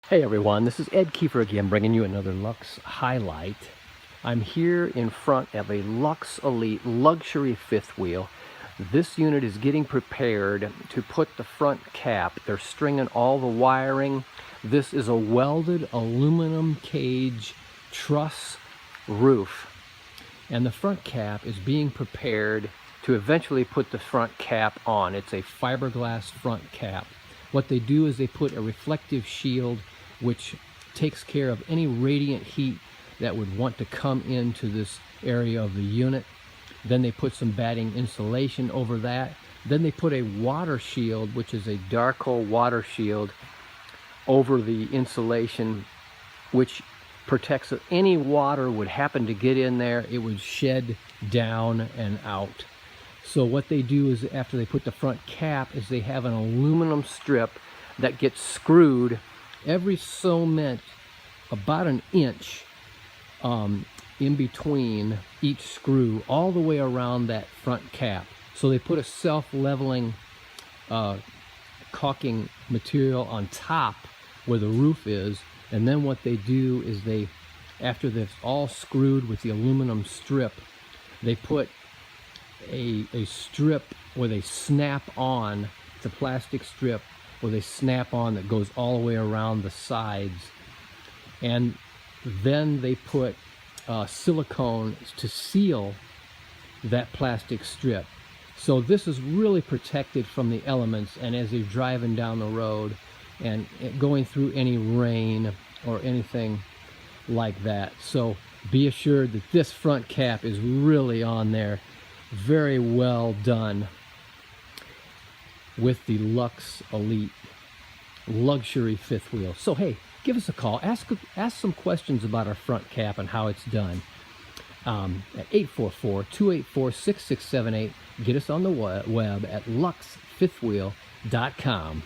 Hey everyone, this is Ed Kiefer again, bringing you another Luxe highlight. I'm here in front of a Luxe Elite luxury fifth wheel. This unit is getting prepared to put the front cap. They're stringing all the wiring. This is a welded aluminum cage truss roof, and the front cap is being prepared to eventually put the front cap on. It's a fiberglass front cap. What they do is they put a reflective shield which takes care of any radiant heat that would want to come into this area of the unit. Then they put some batting insulation over that. Then they put a water shield, which is a Darko water shield, over the insulation, which protects if any water would happen to get in there, it would shed down and out. So what they do is, after they put the front cap, is they have an aluminum strip that gets screwed every so meant about an inch in between each screw, all the way around that front cap. So they put a self-leveling caulking material on top where the roof is, and then what they do is they, after they've all screwed with the aluminum strip, they put a strip where they snap on. It's a plastic strip where they snap on that goes all the way around the sides, and then they put silicone to seal that plastic strip. So this is really protected from the elements, and as you're driving down the road and going through any rain or anything like that. So be assured that this front cap is really on there. Very well done with the Luxe Elite luxury fifth wheel. So hey, give us a call, ask some questions about our front cap and how it's done at 844-284-6678. Get us on the web at luxefifthwheel.com.